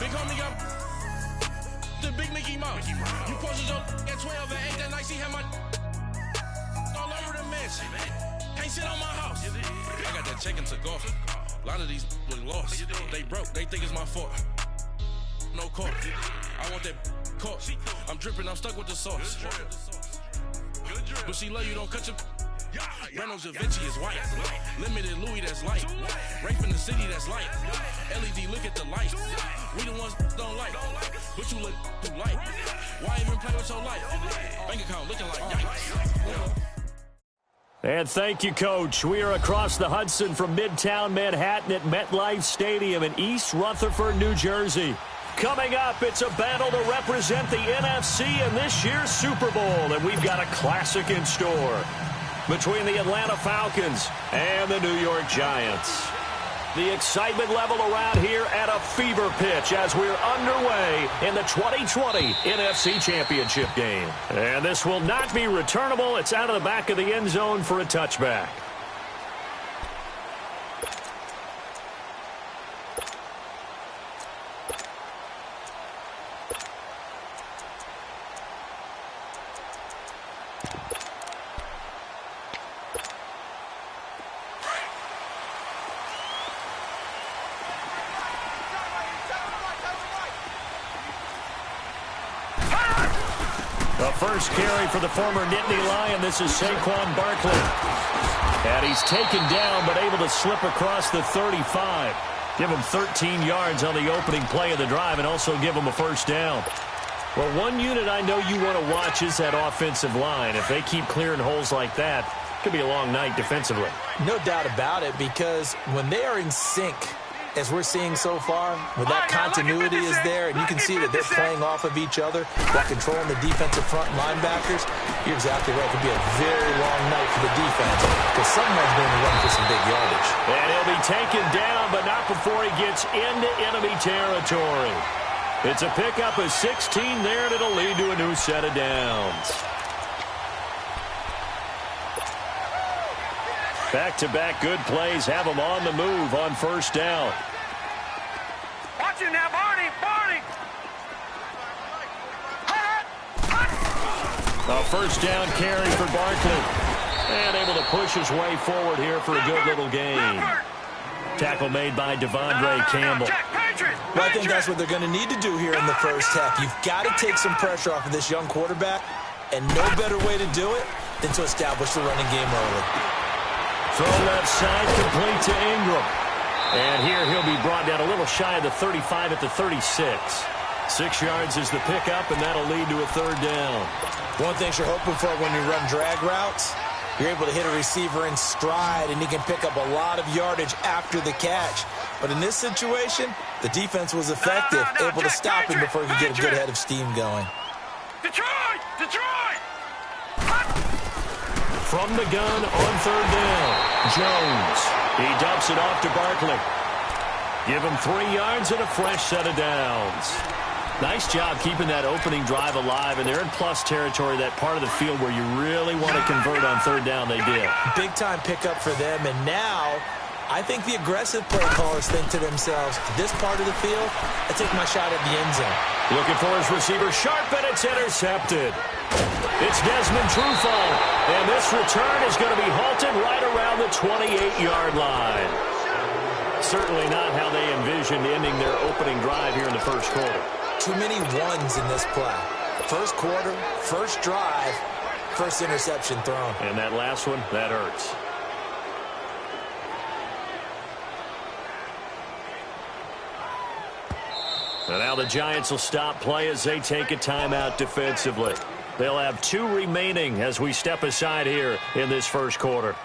call me up the big Mickey Mouse. You posted up at 12 and 8 that night. She had my all over the mansion. Can't sit on my house. I got that check and took off. A lot of these look lost. They broke. They think it's my fault. No court. I want that court. I'm dripping. I'm stuck with the sauce. But she love you. Don't cut your. Breno Javinci is white. Limited Louis, that's light. Rape in the city, that's light. LED, look at the light. We the ones don't like. But you look too light. Why even play with your life? Bank account looking like yikes. And thank you, Coach. We are across the Hudson from Midtown Manhattan at MetLife Stadium in East Rutherford, New Jersey. Coming up, it's a battle to represent the NFC in this year's Super Bowl, and we've got a classic in store between the Atlanta Falcons and the New York Giants. The excitement level around here at a fever pitch as we're underway in the 2020 NFC Championship game. And this will not be returnable. It's out of the back of the end zone for a touchback. First carry for the former Nittany Lion. This is Saquon Barkley. And he's taken down but able to slip across the 35. Give him 13 yards on the opening play of the drive and also give him a first down. Well, one unit I know you want to watch is that offensive line. If they keep clearing holes like that, it could be a long night defensively. No doubt about it, because when they are in sync, as we're seeing so far, when that continuity is there, and you can see that they're playing off of each other while controlling the defensive front linebackers, you're exactly right. It could be a very long night for the defense because someone's going to run for some big yardage. And he'll be taken down, but not before he gets into enemy territory. It's a pickup of 16 there, and it'll lead to a new set of downs. Back-to-back good plays have them on the move on first down. Watch him now, Barney! A first down carry for Barkley. And able to push his way forward here for a good little gain. Tackle made by Devondre Campbell. Well, I think that's what they're going to need to do here in the first half. You've got to take some pressure off of this young quarterback, and no better way to do it than to establish the running game early. Throw left side, complete to Ingram. And here he'll be brought down a little shy of the 35 at the 36. 6 yards is the pickup, and that'll lead to a third down. One thing you're hoping for when you run drag routes, you're able to hit a receiver in stride, and he can pick up a lot of yardage after the catch. But in this situation, the defense was effective, able to stop him before he could get a good head of steam going. Detroit! From the gun on third down, Jones. He dumps it off to Barkley. Give him 3 yards and a fresh set of downs. Nice job keeping that opening drive alive, and they're in plus territory, that part of the field where you really want to convert on third down. They did. Big-time pickup for them, and now I think the aggressive play callers think to themselves, this part of the field, I take my shot at the end zone. Looking for his receiver, sharp, and it's intercepted. It's Desmond Trufant, and this return is going to be halted right around the 28-yard line. Certainly not how they envisioned ending their opening drive here in the first quarter. Too many ones in this play. First quarter, first drive, first interception thrown. And that last one, that hurts. And now the Giants will stop play as they take a timeout defensively. They'll have 2 remaining as we step aside here in this first quarter.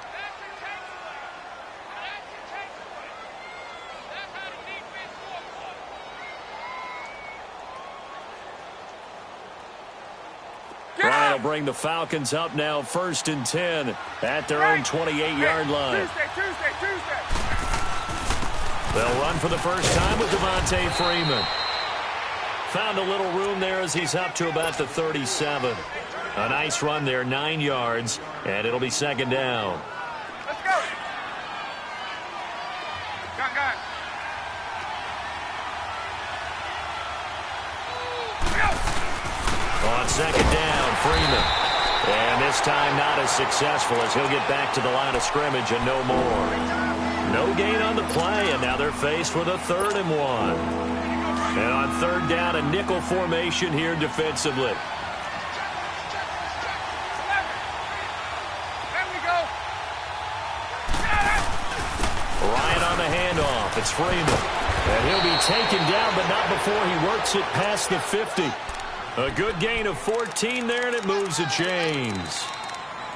Ryan will bring the Falcons up now, 1st and 10 at their own 28-yard line. Tuesday. They'll run for the first time with Devontae Freeman. Found a little room there as he's up to about the 37. A nice run there, 9 yards, and it'll be second down. Let's go. Got. On second down, Freeman. And this time not as successful as he'll get back to the line of scrimmage and no more. No gain on the play, and now they're faced with a 3rd and 1. And on 3rd down, a nickel formation here defensively. Ryan on the handoff. It's Freeman. And he'll be taken down, but not before he works it past the 50. A good gain of 14 there, and it moves the chains.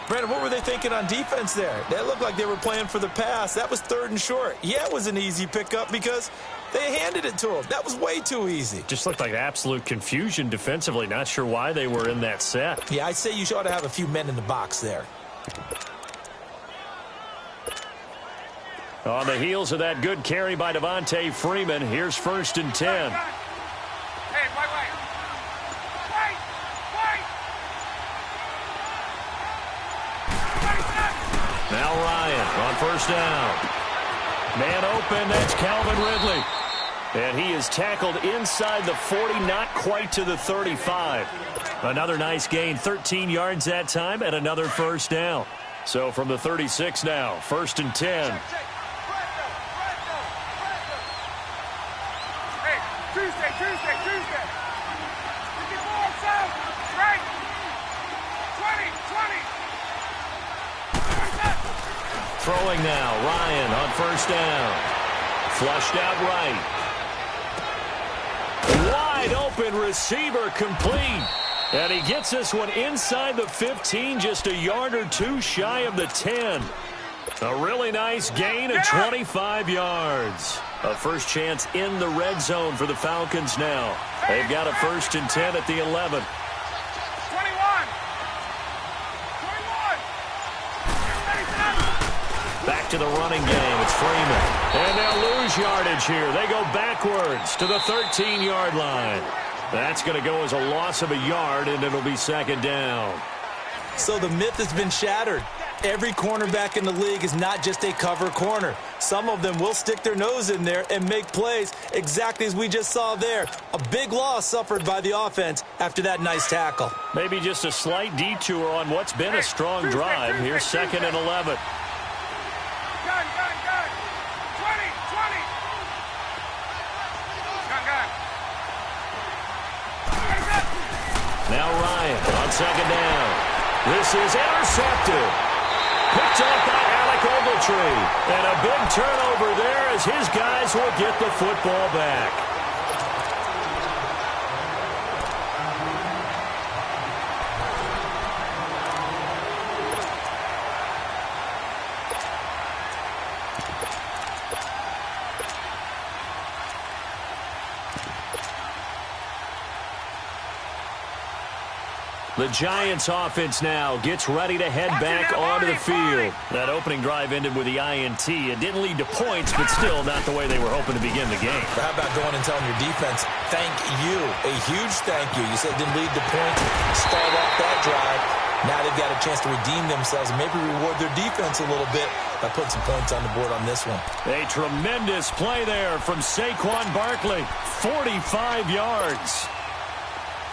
Brandon, what were they thinking on defense there? That looked like they were playing for the pass. That was 3rd and short. Yeah, it was an easy pickup because they handed it to him. That was way too easy. Just looked like absolute confusion defensively. Not sure why they were in that set. Yeah, I'd say you ought to have a few men in the box there. On the heels of that good carry by Devontae Freeman, here's 1st and 10. Hey, wait. Now Ryan on 1st down. Man open, that's Calvin Ridley. And he is tackled inside the 40, not quite to the 35. Another nice gain, 13 yards that time, and another 1st down. So from the 36 now, 1st and 10. Hey, Tuesday. You can go south, right? 20. Throwing now, Ryan on 1st down. Flushed out right. Wide open receiver complete. And he gets this one inside the 15, just a yard or two shy of the 10. A really nice gain of 25 yards. A first chance in the red zone for the Falcons now. They've got a 1st and 10 at the 11. 21. Back to the running game. It's Freeman. And they'll lose yardage here. They go backwards to the 13-yard line. That's going to go as a loss of a yard, and it'll be 2nd down. So the myth has been shattered. Every cornerback in the league is not just a cover corner. Some of them will stick their nose in there and make plays exactly as we just saw there. A big loss suffered by the offense after that nice tackle. Maybe just a slight detour on what's been a strong drive. Here's 2nd and 11. Gun. 20. Gun. Now Ryan on 2nd down. This is intercepted. Picked up by Alec Ogletree. And a big turnover there as his guys will get the football back. The Giants offense now gets ready to head back onto the field. That opening drive ended with the INT. It didn't lead to points, but still not the way they were hoping to begin the game. How about going and telling your defense, thank you, a huge thank you. You said it didn't lead to points, start off that drive. Now they've got a chance to redeem themselves and maybe reward their defense a little bit by putting some points on the board on this one. A tremendous play there from Saquon Barkley, 45 yards.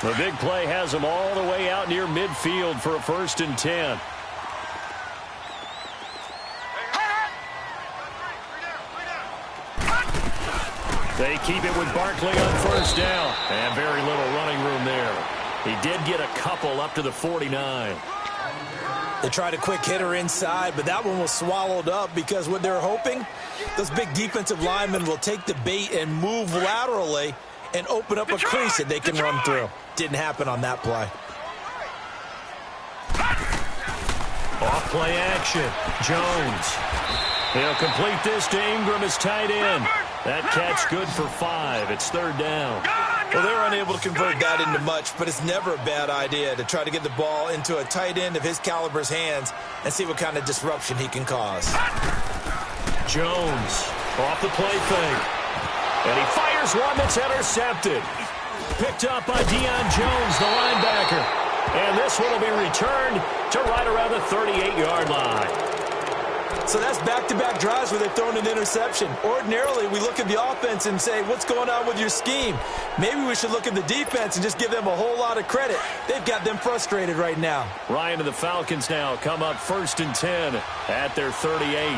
The big play has them all the way out near midfield for a 1st and 10. They keep it with Barkley on 1st down. And very little running room there. He did get a couple up to the 49. They tried a quick hitter inside, but that one was swallowed up because what they're hoping, those big defensive linemen will take the bait and move laterally and open up a crease that they can run through. Didn't happen on that play. Off play action. Jones. He'll complete this to Ingram as tight end. That catch good for 5. It's 3rd down. Well, they were unable to convert that into much, but it's never a bad idea to try to get the ball into a tight end of his caliber's hands and see what kind of disruption he can cause. Jones off the play fake. And he fires one that's intercepted. Picked up by Deion Jones, the linebacker. And this one will be returned to right around the 38-yard line. So that's back-to-back drives where they've thrown an interception. Ordinarily, we look at the offense and say, what's going on with your scheme? Maybe we should look at the defense and just give them a whole lot of credit. They've got them frustrated right now. Ryan and the Falcons now come up 1st and 10 at their 38.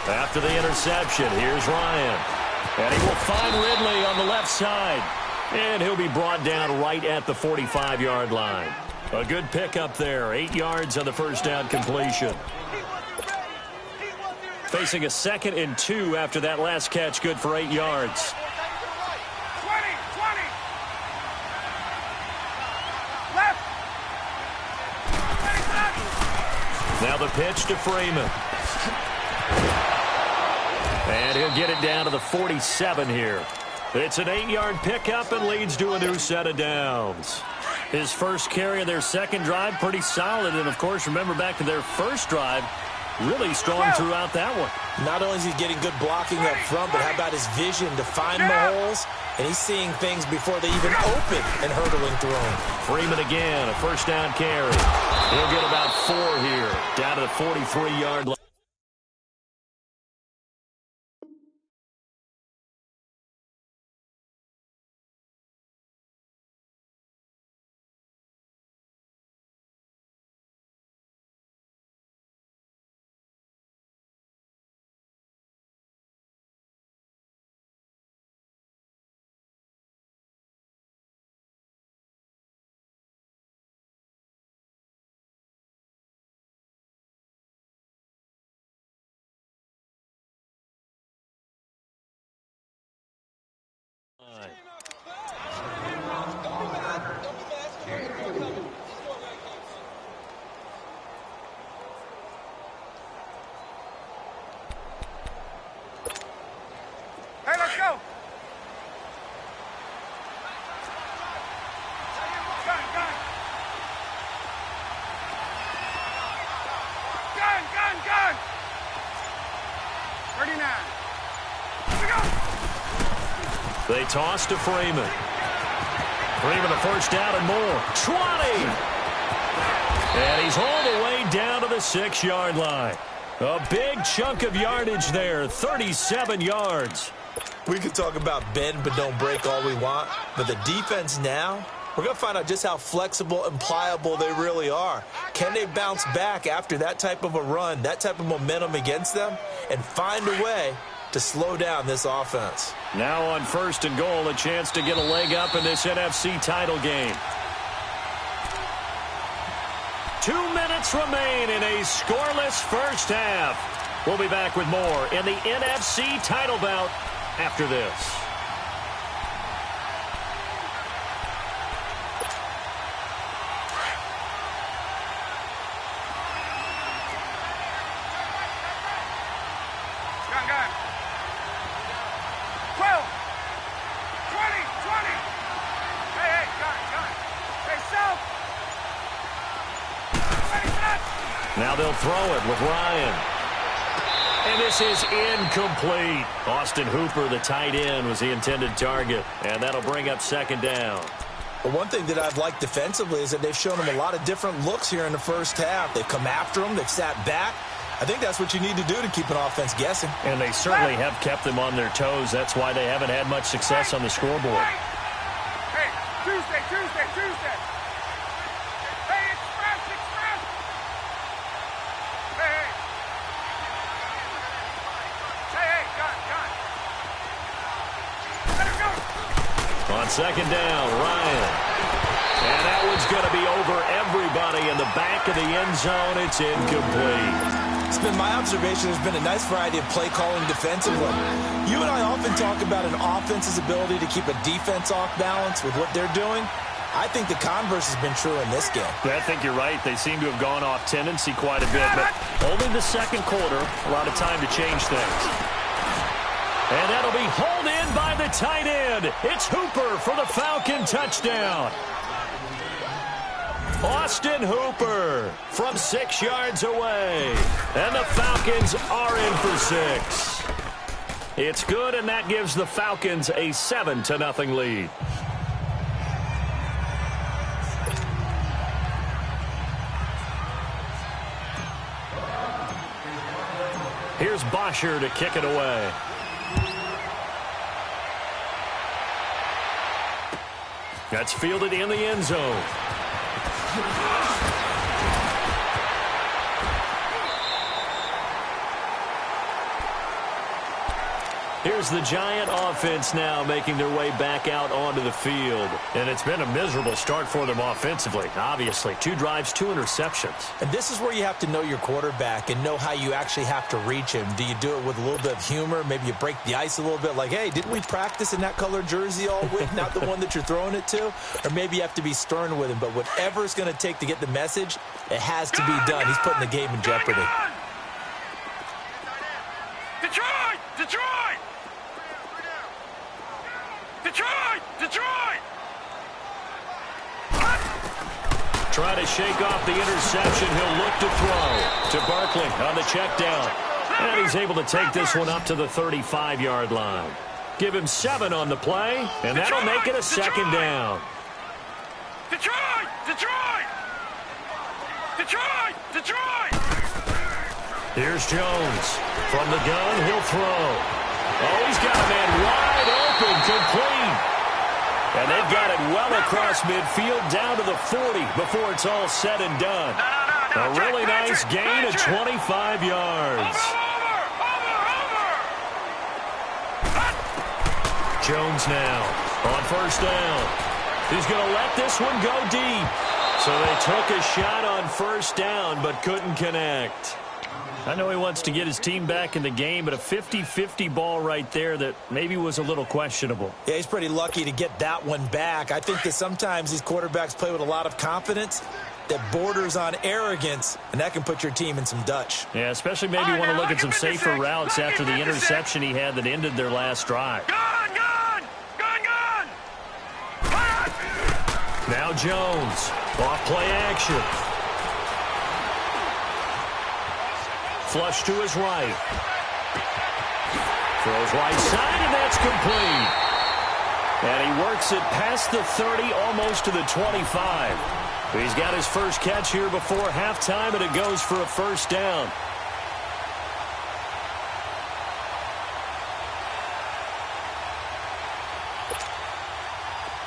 After the interception, here's Ryan. And he will find Ridley on the left side. And he'll be brought down right at the 45-yard line. A good pickup there. 8 yards on the first down completion. Facing a 2nd and 2 after that last catch, good for 8 yards. 20. Left. Now the pitch to Freeman. And he'll get it down to the 47 here. It's an 8-yard pickup and leads to a new set of downs. His first carry of their second drive, pretty solid. And, of course, remember back to their first drive, really strong throughout that one. Not only is he getting good blocking up front, but how about his vision to find the holes? And he's seeing things before they even open and hurdling through them. Freeman again, a first down carry. He'll get about 4 here, down to the 43-yard line. Hey, let's go. Gun. 39. Here we go. They toss to Freeman. Freeman a first down and more. 20! And he's hauled away down to the 6-yard line. A big chunk of yardage there, 37 yards. We could talk about bend but don't break all we want, but the defense now, we're going to find out just how flexible and pliable they really are. Can they bounce back after that type of a run, that type of momentum against them, and find a way to slow down this offense? Now on 1st and goal, a chance to get a leg up in this NFC title game. 2 minutes remain in a scoreless first half. We'll be back with more in the NFC title bout after this. Gun. 12. 20. Hey, gun. Hey, south. Now they'll throw it with Ryan. And this is incomplete. Austin Hooper, the tight end, was the intended target. And that'll bring up 2nd down. Well, one thing that I've liked defensively is that they've shown them a lot of different looks here in the first half. They've come after them. They've sat back. I think that's what you need to do to keep an offense guessing. And they certainly have kept them on their toes. That's why they haven't had much success on the scoreboard. Hey, Tuesday. Hey, express. Hey, gun. Let him go. On 2nd down, Ryan. And that one's going to be over everybody in the back of the end zone. It's incomplete. It's been my observation there's been a nice variety of play calling defensively. You and I often talk about an offense's ability to keep a defense off balance with what they're doing. I think the converse has been true in this game. I think you're right. They seem to have gone off tendency quite a bit, but only the 2nd quarter, a lot of time to change things. And that'll be hauled in by the tight end. It's Hooper for the Falcon touchdown. Austin Hooper from 6 yards away. And the Falcons are in for 6. It's good, and that gives the Falcons a 7-0 lead. Here's Bosher to kick it away. That's fielded in the end zone. Here's the Giant offense now making their way back out onto the field. And it's been a miserable start for them offensively, obviously. 2 drives, 2 interceptions. And this is where you have to know your quarterback and know how you actually have to reach him. Do you do it with a little bit of humor? Maybe you break the ice a little bit like, hey, didn't we practice in that color jersey all week, not the one that you're throwing it to? Or maybe you have to be stern with him. But whatever it's going to take to get the message, it has to be done. He's putting the game in jeopardy. Detroit! Detroit! Detroit! Detroit! Trying to shake off the interception. He'll look to throw to Barkley on the check down. And he's able to take this one up to the 35-yard line. Give him 7 on the play, and that'll make it a second down. Detroit! Detroit! Detroit! Detroit! Here's Jones. From the gun, he'll throw. Oh, he's got a man wide open, complete. And they've got it well across midfield down to the 40 before it's all said and done. A really nice gain of 25 yards. Jones now on first down. He's going to let this one go deep. So they took a shot on first down but couldn't connect. I know he wants to get his team back in the game, but a 50-50 ball right there that maybe was a little questionable. Yeah, he's pretty lucky to get that one back. I think that sometimes these quarterbacks play with a lot of confidence that borders on arrogance, and that can put your team in some Dutch. Yeah, especially maybe want to look at some safer routes after the interception he had that ended their last drive. Gun! Gun! Gun! Gun! Now Jones, off play action. Flush to his right. Throws right side, and that's complete. And he works it past the 30, almost to the 25. He's got his first catch here before halftime, and it goes for a first down.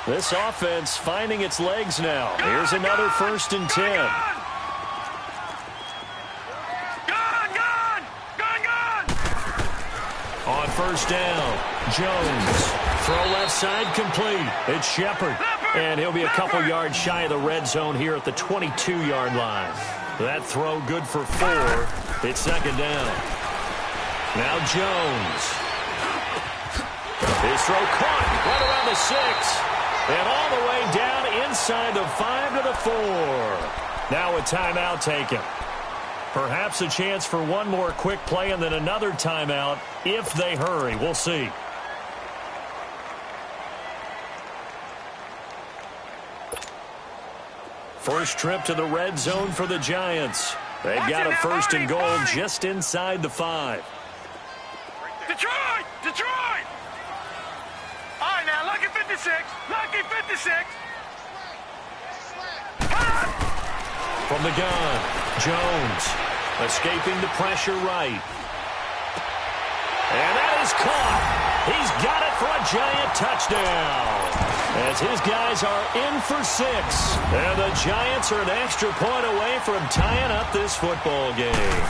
This offense finding its legs now. Here's another 1st and 10. On first down, Jones. Throw left side complete. It's Shepard. And he'll be a couple yards shy of the red zone here at the 22-yard line. That throw good for 4. It's second down. Now Jones. His throw caught right around the 6. And all the way down inside the 5 to the 4. Now a timeout taken. Perhaps a chance for one more quick play and then another timeout if they hurry. We'll see. First trip to the red zone for the Giants. They've got a 1st and goal just inside the 5. Detroit! Detroit! All right, now, lucky 56. Lucky 56. From the gun, Jones escaping the pressure right. And that is caught. He's got it for a Giant touchdown. As his guys are in for 6. And the Giants are an extra point away from tying up this football game.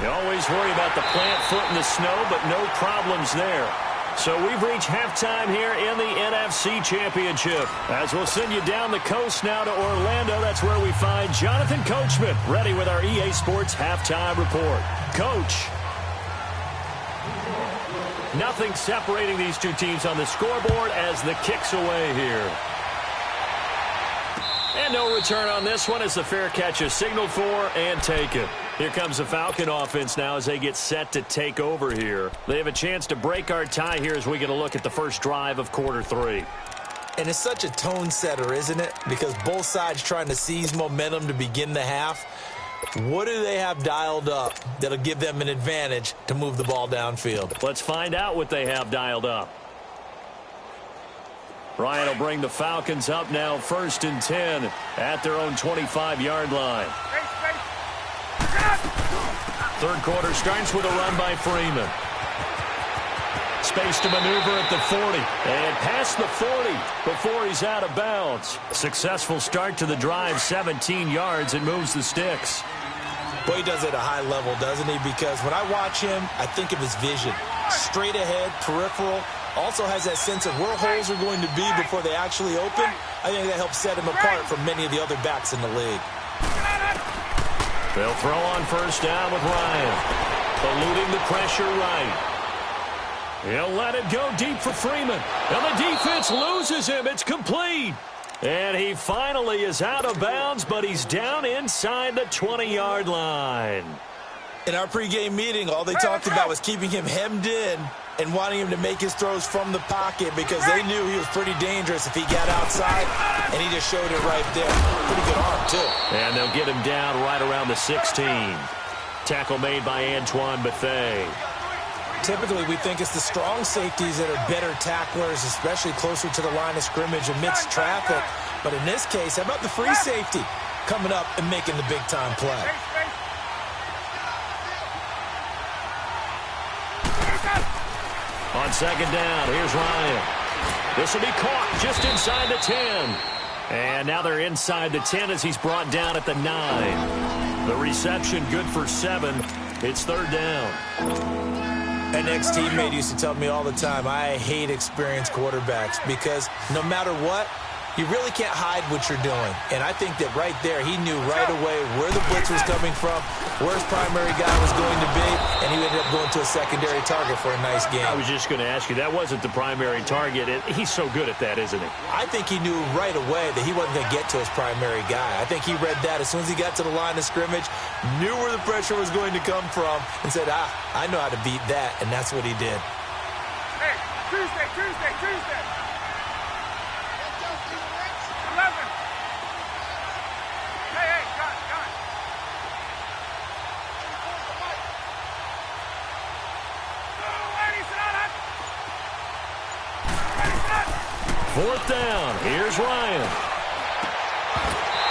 You always worry about the plant foot in the snow, but no problems there. So we've reached halftime here in the NFC Championship. As we'll send you down the coast now to Orlando, that's where we find Jonathan Coachman ready with our EA Sports Halftime Report. Coach. Nothing separating these two teams on the scoreboard as the kick's away here. And no return on this one as the fair catch is signaled for and taken. Here comes the Falcon offense now as they get set to take over here. They have a chance to break our tie here as we get a look at the first drive of quarter 3. And it's such a tone setter, isn't it? Because both sides trying to seize momentum to begin the half. What do they have dialed up that'll give them an advantage to move the ball downfield? Let's find out what they have dialed up. Ryan will bring the Falcons up now 1st and 10 at their own 25-yard line. Third quarter starts with a run by Freeman. Space to maneuver at the 40. And past the 40 before he's out of bounds. Successful start to the drive, 17 yards, and moves the sticks. Boy, he does it at a high level, doesn't he? Because when I watch him, I think of his vision. Straight ahead, peripheral. Also has that sense of where holes are going to be before they actually open. I think that helps set him apart from many of the other backs in the league. They'll throw on first down with Ryan. Eluding the pressure right. He'll let it go deep for Freeman. And the defense loses him. It's complete. And he finally is out of bounds, but he's down inside the 20-yard line. In our pregame meeting, all they talked about was keeping him hemmed in and wanting him to make his throws from the pocket because they knew he was pretty dangerous if he got outside, and he just showed it right there. Pretty good arm, too. And they'll get him down right around the 16. Tackle made by Antoine Bethea. Typically, we think it's the strong safeties that are better tacklers, especially closer to the line of scrimmage amidst traffic. But in this case, how about the free safety coming up and making the big-time play? On second down, here's Ryan. This will be caught just inside the 10. And now they're inside the 10 as he's brought down at the 9. The reception good for 7. It's third down. An ex-teammate used to tell me all the time, I hate experienced quarterbacks because no matter what, you really can't hide what you're doing. And I think that right there, he knew right away where the blitz was coming from, where his primary guy was going to be, and he ended up going to a secondary target for a nice game. I was just going to ask you, that wasn't the primary target. He's so good at that, isn't he? I think he knew right away that he wasn't going to get to his primary guy. I think he read that as soon as he got to the line of scrimmage, knew where the pressure was going to come from, and said, I know how to beat that, and that's what he did. Hey, Tuesday. 11. Hey, got it. Fourth down. Here's Ryan.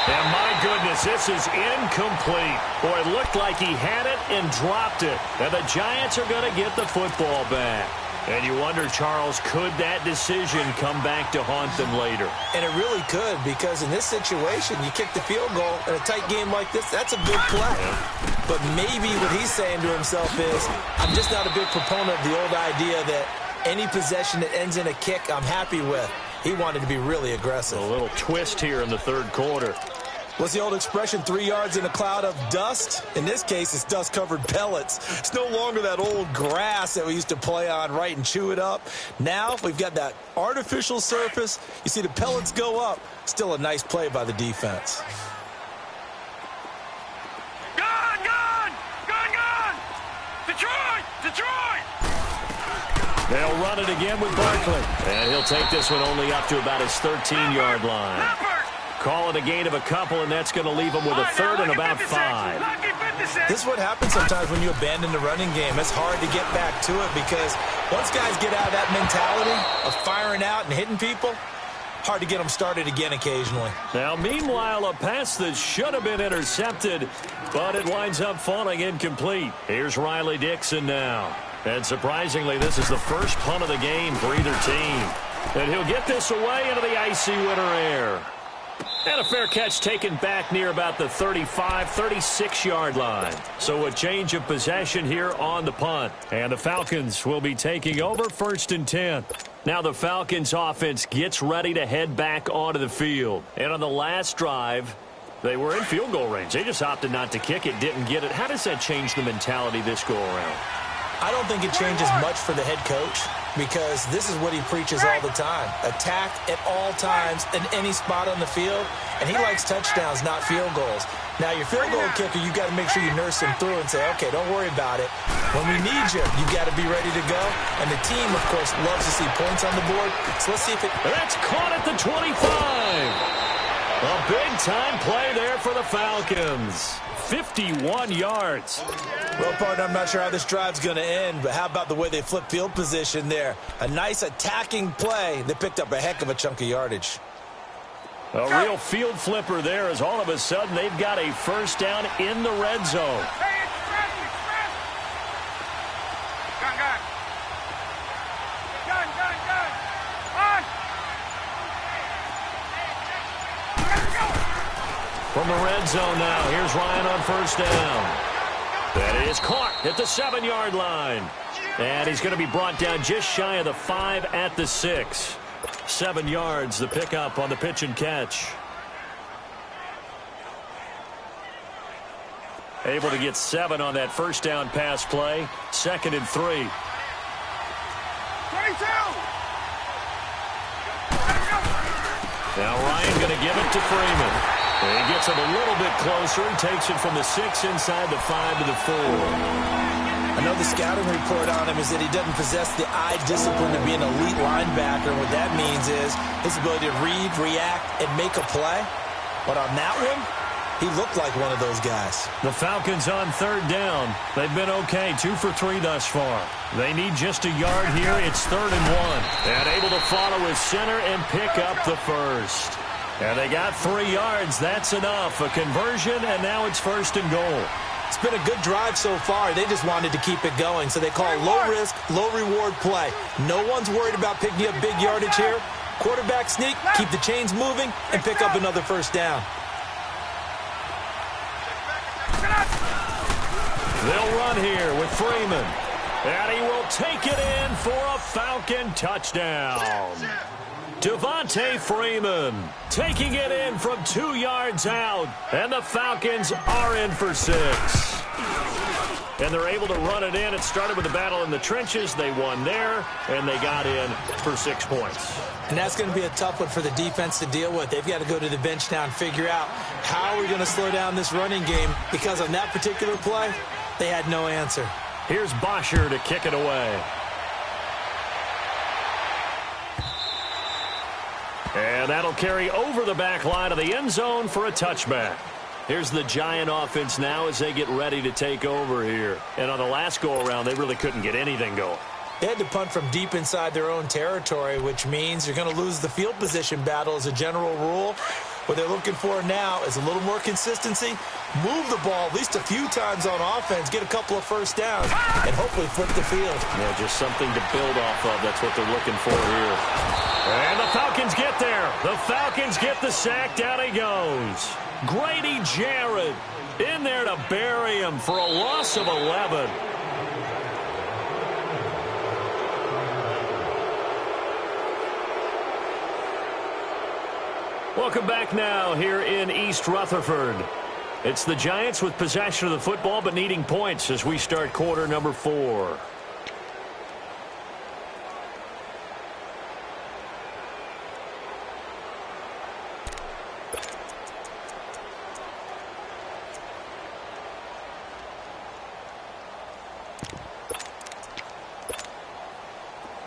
And my goodness, this is incomplete. Boy, it looked like he had it and dropped it. And the Giants are going to get the football back. And you wonder, Charles, could that decision come back to haunt them later? And it really could, because in this situation, you kick the field goal in a tight game like this, that's a big play. Yeah. But maybe what he's saying to himself is, I'm just not a big proponent of the old idea that any possession that ends in a kick, I'm happy with. He wanted to be really aggressive. A little twist here in the third quarter. What's the old expression, 3 yards in a cloud of dust? In this case, it's dust-covered pellets. It's no longer that old grass that we used to play on, right, and chew it up. Now we've got that artificial surface. You see the pellets go up. Still a nice play by the defense. Gone! Detroit! They'll run it again with Barkley. And he'll take this one only up to about his 13-yard line. Call it a gain of a couple, and that's going to leave them with a third and about 5. This is what happens sometimes when you abandon the running game. It's hard to get back to it because once guys get out of that mentality of firing out and hitting people, hard to get them started again occasionally. Now, meanwhile, a pass that should have been intercepted, but it winds up falling incomplete. Here's Riley Dixon now. And surprisingly, this is the first punt of the game for either team. And he'll get this away into the icy winter air. And a fair catch taken back near about the 35, 36-yard line. So a change of possession here on the punt. And the Falcons will be taking over 1st and 10. Now the Falcons offense gets ready to head back onto the field. And on the last drive, they were in field goal range. They just opted not to kick it, didn't get it. How does that change the mentality this go around? I don't think it changes much for the head coach because this is what he preaches all the time. Attack at all times in any spot on the field, and he likes touchdowns, not field goals. Now, your field goal kicker, you've got to make sure you nurse him through and say, okay, don't worry about it. When we need you, you got to be ready to go. And the team, of course, loves to see points on the board. So let's see if it... That's caught at the 25. A big-time play there for the Falcons. 51 yards. Well, partner, I'm not sure how this drive's going to end, but how about the way they flip field position there? A nice attacking play. They picked up a heck of a chunk of yardage. A real field flipper there as all of a sudden they've got a first down in the red zone. Hey, express. Gun. On. From the red zone now, here's Ryan on first down. That is caught at the 7-yard line. And he's going to be brought down just shy of the 5 at the 6. 7 yards, the pickup on the pitch and catch. Able to get 7 on that first down pass play. 2nd and 3. 22. Now Ryan going to give it to Freeman. And he gets him a little bit closer. He takes it from the 6 inside the 5 to the 4. I know the scouting report on him is that he doesn't possess the eye discipline to be an elite linebacker. And what that means is his ability to read, react, and make a play. But on that one, he looked like one of those guys. The Falcons on 3rd down. They've been okay, 2 for 3 thus far. They need just a yard here. It's 3rd and 1. And able to follow his center and pick up the first. And they got 3 yards. That's enough. A conversion, and now it's 1st and goal. It's been a good drive so far. They just wanted to keep it going. So they call low-risk, low-reward play. No one's worried about picking up big yardage here. Quarterback sneak, keep the chains moving, and pick up another first down. They'll run here with Freeman. And he will take it in for a Falcon touchdown. Devontae Freeman taking it in from 2 yards out. And the Falcons are in for 6. And they're able to run it in. It started with a battle in the trenches. They won there, and they got in for 6 points. And that's going to be a tough one for the defense to deal with. They've got to go to the bench now and figure out how are we going to slow down this running game, because on that particular play, they had no answer. Here's Bosher to kick it away. And that'll carry over the back line of the end zone for a touchback. Here's the Giant offense now as they get ready to take over here. And on the last go-around, they really couldn't get anything going. They had to punt from deep inside their own territory, which means you're going to lose the field position battle as a general rule. What they're looking for now is a little more consistency, move the ball at least a few times on offense, get a couple of first downs, and hopefully flip the field. Yeah, just something to build off of. That's what they're looking for here. And the Falcons get there. The Falcons get the sack. Down he goes. Grady Jarrett in there to bury him for a loss of 11. Welcome back now here in East Rutherford. It's the Giants with possession of the football but needing points as we start quarter number 4.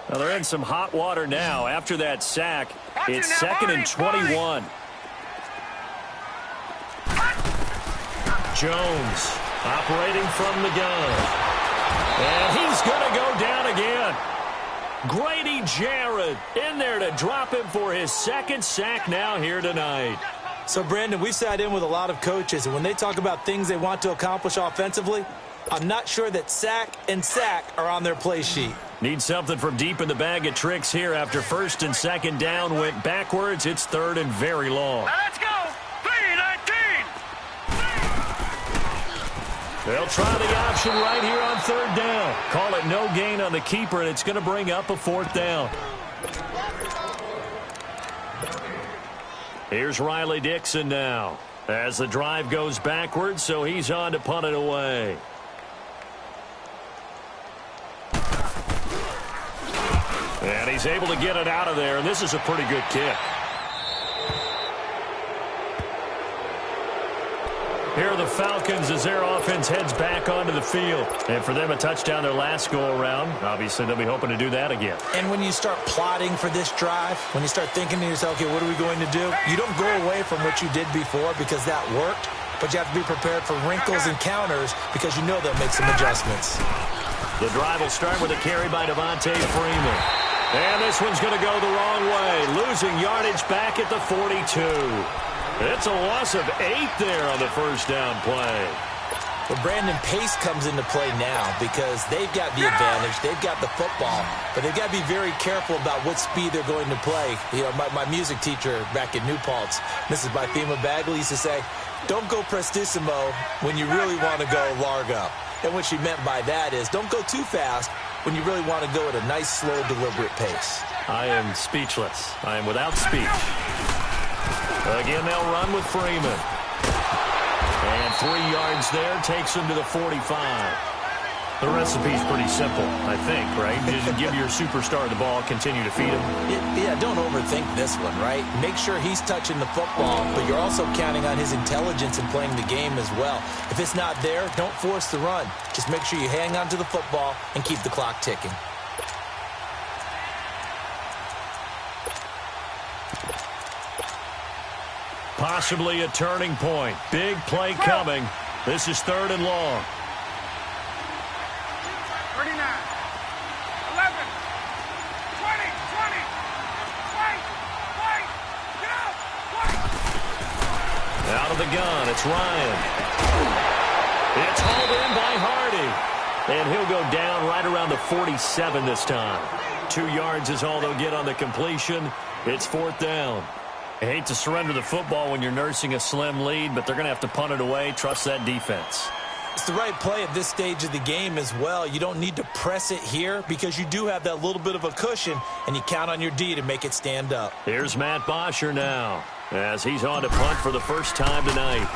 Now they're in some hot water now. After that sack, it's 2nd and 21. Jones operating from the gun. And he's going to go down again. Grady Jarrett in there to drop him for his 2nd sack now here tonight. So, Brandon, we've sat in with a lot of coaches, and when they talk about things they want to accomplish offensively, I'm not sure that sack and sack are on their play sheet. Need something from deep in the bag of tricks here after 1st and 2nd down went backwards. It's 3rd and very long. Now let's go. 3-19. They'll try the option right here on 3rd down. Call it no gain on the keeper, and it's going to bring up a 4th down. Here's Riley Dixon now as the drive goes backwards, so he's on to punt it away. And he's able to get it out of there, and this is a pretty good kick. Here are the Falcons as their offense heads back onto the field. And for them, a touchdown their last go-around. Obviously, they'll be hoping to do that again. And when you start plotting for this drive, when you start thinking to yourself, okay, what are we going to do? You don't go away from what you did before because that worked, but you have to be prepared for wrinkles and counters because you know they'll make some adjustments. The drive will start with a carry by Devontae Freeman. And this one's going to go the wrong way, losing yardage back at the 42. It's a loss of 8 there on the first down play. Well, Brandon, pace comes into play now because they've got the advantage. They've got the football, but they've got to be very careful about what speed they're going to play. You know, my music teacher back at New Paltz, Mrs. Bythema Bagley, used to say, don't go prestissimo when you really want to go largo. And what she meant by that is don't go too fast when you really want to go at a nice, slow, deliberate pace. I am speechless. I am without speech. Again, they'll run with Freeman. And 3 yards there takes him to the 45. The recipe's pretty simple, I think, right? Just give your superstar the ball, continue to feed him. Yeah, don't overthink this one, right? Make sure he's touching the football, but you're also counting on his intelligence in playing the game as well. If it's not there, don't force the run. Just make sure you hang on to the football and keep the clock ticking. Possibly a turning point. Big play coming. This is 3rd and long. 39, 11, 20, 20. Wait, get out, wait. Out of the gun, it's Ryan. It's hauled in by Hardy. And he'll go down right around the 47 this time. 2 yards is all they'll get on the completion. It's 4th down. I hate to surrender the football when you're nursing a slim lead, but they're going to have to punt it away. Trust that defense. It's the right play at this stage of the game as well. You don't need to press it here because you do have that little bit of a cushion, and you count on your D to make it stand up. Here's Matt Bosher now as he's on to punt for the first time tonight.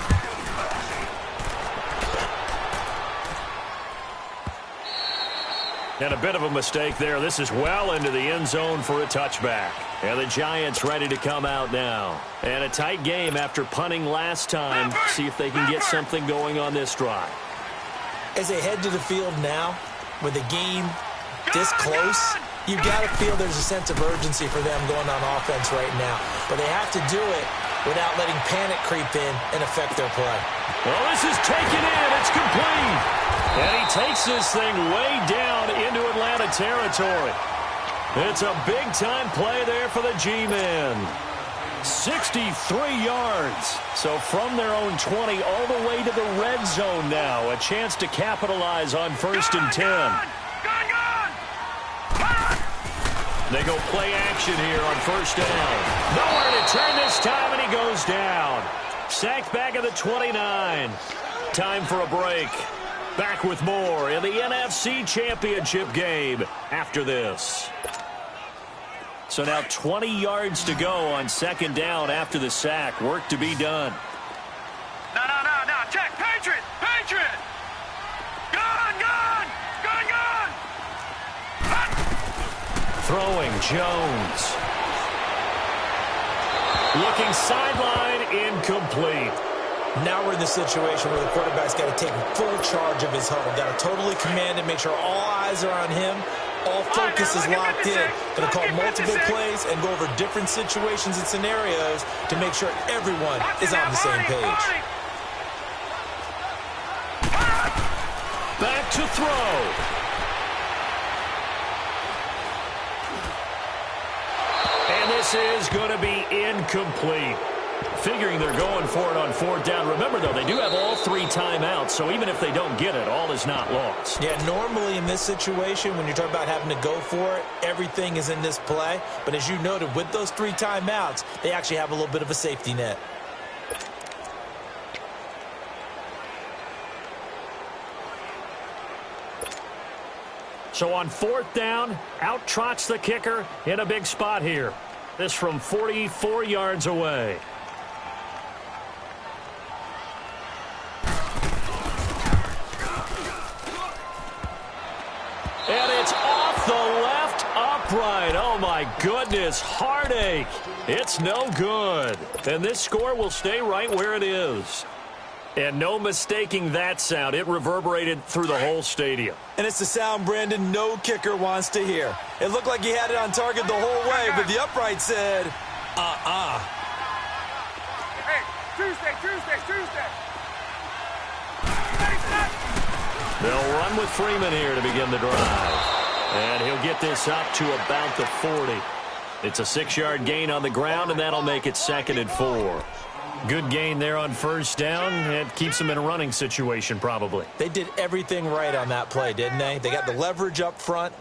And a bit of a mistake there. This is well into the end zone for a touchback. And the Giants ready to come out now. And a tight game after punting last time. See if they can get something going on this drive. As they head to the field now, with the game this close, you've got to feel there's a sense of urgency for them going on offense right now. But they have to do it without letting panic creep in and affect their play. Well, this is taken in. It's complete. And he takes this thing way down into Atlanta territory. It's a big-time play there for the G-Men. 63 yards. So from their own 20 all the way to the red zone now. A chance to capitalize on 1st and 10. They go play action here on 1st down. Nowhere to turn this time, and he goes down. Sacked back at the 29. Time for a break. Back with more in the NFC Championship game after this. So now 20 yards to go on 2nd down after the sack. Work to be done. No. Check. Patriot. Gun. Throwing Jones. Looking sideline, incomplete. Now we're in the situation where the quarterback's got to take full charge of his huddle. Got to totally command it, make sure all eyes are on him. All focus is locked in. Going to call multiple plays and go over different situations and scenarios to make sure everyone is on the same page. Back to throw. And this is going to be incomplete. Figuring they're going for it on 4th down. Remember, though, they do have all 3 timeouts, so even if they don't get it, all is not lost. Yeah, normally in this situation, when you're talking about having to go for it, everything is in this play. But as you noted, with those 3 timeouts, they actually have a little bit of a safety net. So on 4th down, out trots the kicker in a big spot here. This from 44 yards away. And it's off the left upright. Oh, my goodness. Heartache. It's no good. And this score will stay right where it is. And no mistaking that sound. It reverberated through the whole stadium. And it's the sound, Brandon, no kicker wants to hear. It looked like he had it on target the whole way, but the upright said, Hey, Tuesday. They'll run with Freeman here to begin the drive. And he'll get this up to about the 40. It's a 6-yard gain on the ground, and that'll make it 2nd and 4. Good gain there on first down. It keeps them in a running situation, probably. They did everything right on that play, didn't they? They got the leverage up front,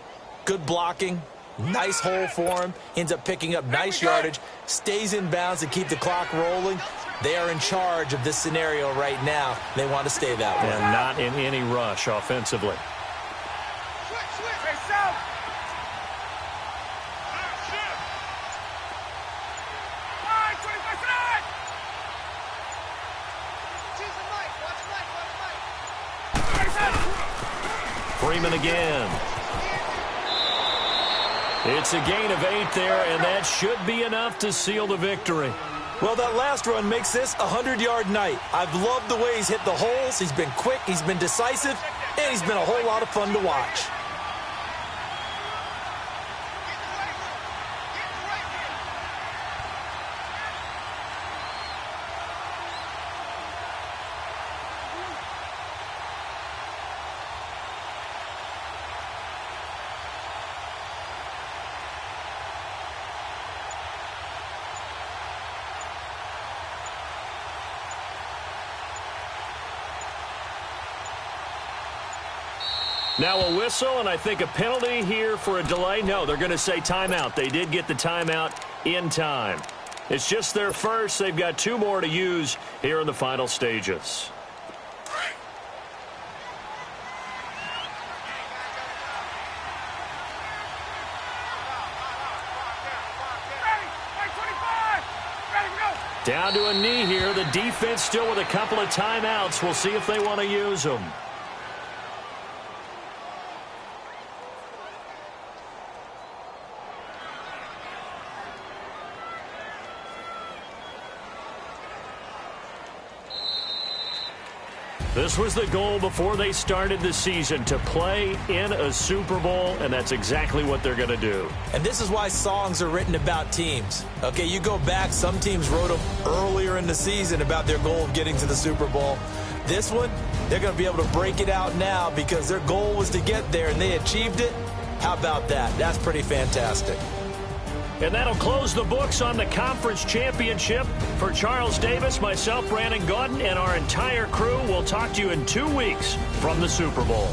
good blocking, nice hole for him, ends up picking up nice yardage, stays in bounds to keep the clock rolling. They are in charge of this scenario right now. They want to stay that way. And not in any rush offensively. Hey, South. Freeman again. It's a gain of 8 there, and that should be enough to seal the victory. Well, that last run makes this a 100-yard night. I've loved the way he's hit the holes. He's been quick, he's been decisive, and he's been a whole lot of fun to watch. Now a whistle, and I think a penalty here for a delay. No, they're going to say timeout. They did get the timeout in time. It's just their first. They've got 2 more to use here in the final stages. Down to a knee here. The defense still with a couple of timeouts. We'll see if they want to use them. This was the goal before they started the season, to play in a Super Bowl, and that's exactly what they're going to do. And this is why songs are written about teams. Okay, you go back, some teams wrote them earlier in the season about their goal of getting to the Super Bowl. This one, they're going to be able to break it out now because their goal was to get there, and they achieved it. How about that? That's pretty fantastic. And that'll close the books on the conference championship. For Charles Davis, myself, Brandon Gaudin, and our entire crew, we'll talk to you in 2 weeks from the Super Bowl.